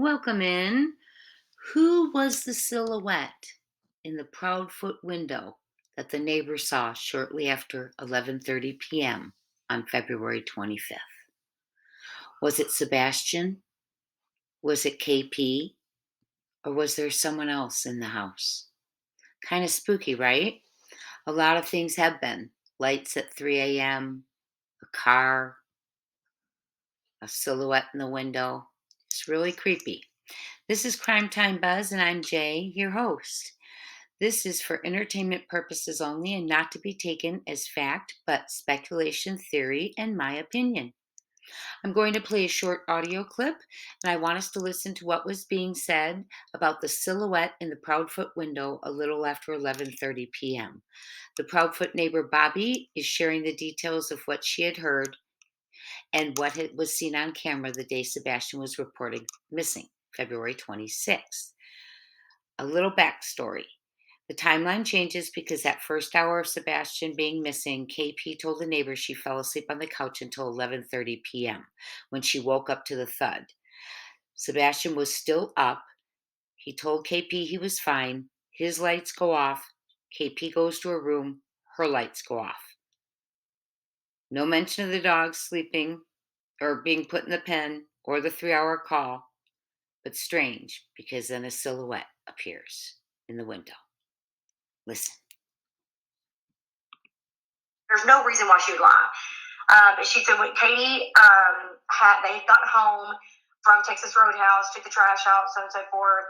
Welcome in. Who was the silhouette in the Proudfoot window that the neighbor saw shortly after 11:30 p.m. on February 25th? Was it Sebastian? Was it KP? Or was there someone else in the house? Kind of spooky, right? A lot of things have been. Lights at 3 a.m., a car, a silhouette in the window. It's really creepy. This is Crime Time Buzz, and I'm Jaye, your host. This is for entertainment purposes only and not to be taken as fact, but speculation, theory, and my opinion. I'm going to play a short audio clip, and I want us to listen to what was being said about the silhouette in the Proudfoot window a little after 11:30 p.m. The Proudfoot neighbor Bobbie is sharing the details of what she had heard and what was seen on camera the day Sebastian was reported missing, February 26th. A little backstory. The timeline changes because that first hour of Sebastian being missing, KP told the neighbor she fell asleep on the couch until 11:30 p.m. when she woke up to the thud. Sebastian was still up. He told KP he was fine. His lights go off. KP goes to her room. Her lights go off. No mention of the dog sleeping or being put in the pen or the 3-hour call, but strange because then a silhouette appears in the window. Listen. There's no reason why she would lie. She said when Katie they had gotten home from Texas Roadhouse, took the trash out, so on and so forth.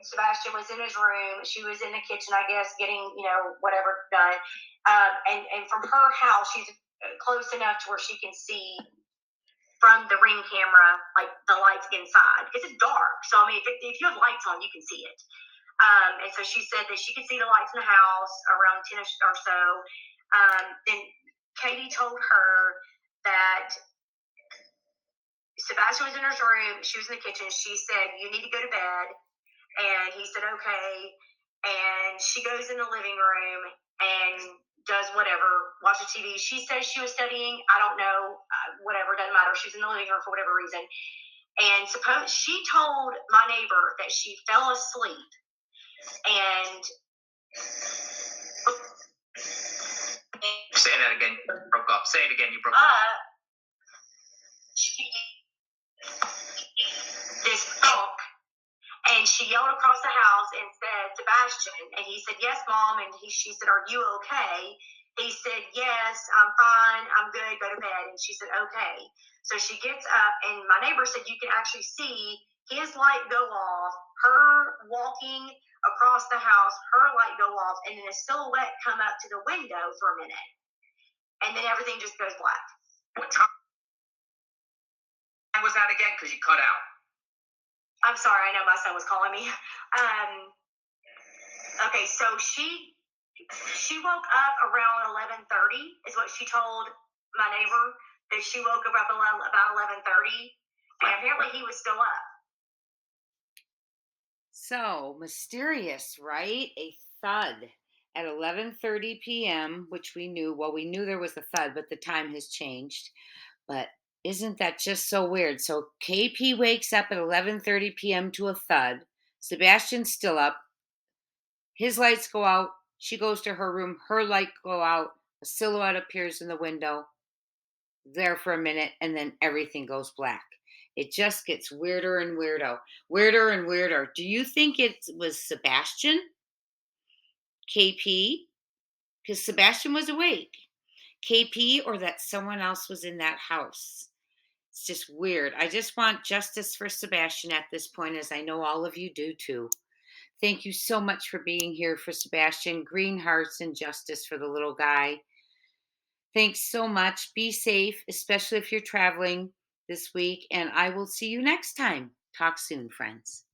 Sebastian was in his room. She was in the kitchen, I guess, getting whatever done. And from her house, she's close enough to where she can see from the Ring camera, like the lights inside, because it's dark. So I mean, if you have lights on, you can see it. And so she said that she could see the lights in the house around 10 or so. Then Katie told her that Sebastian was in her room. She was in the kitchen. She said, "You need to go to bed." And he said, "Okay." And she goes in the living room and does whatever, watches TV. She says she was studying. I don't know. Whatever, doesn't matter. She's in the living room for whatever reason. And she told my neighbor that she fell asleep and say that again. You broke up. Say it again. You broke up. This funk, and she yelled across the house and said, "Sebastian," and he said, "Yes, Mom," and she said, "Are you okay?" He said, "Yes, I'm fine, I'm good, go to bed." And she said, "Okay." So she gets up, and my neighbor said you can actually see his light go off, her walking across the house, her light go off, and then a silhouette come up to the window for a minute, and then everything just goes black. What time was that again? Because you cut out. I'm sorry, I know my son was calling me. Okay, so she woke up around 11:30 is what she told my neighbor, that she woke up about 11:30, and apparently he was still up. So mysterious, right? A thud at 11:30 p.m., which we knew. Well, we knew there was a thud, but the time has changed. But isn't that just so weird? So KP wakes up at 11:30 p.m. to a thud. Sebastian's still up. His lights go out. She goes to her room. Her light go out. A silhouette appears in the window. There for a minute, and then everything goes black. It just gets weirder and weirder. Do you think it was Sebastian? KP? Because Sebastian was awake. KP, or that someone else was in that house? It's just weird. I just want justice for Sebastian at this point, as I know all of you do too. Thank you so much for being here for Sebastian. Green hearts and justice for the little guy. Thanks so much. Be safe, especially if you're traveling this week, and I will see you next time. Talk soon, friends.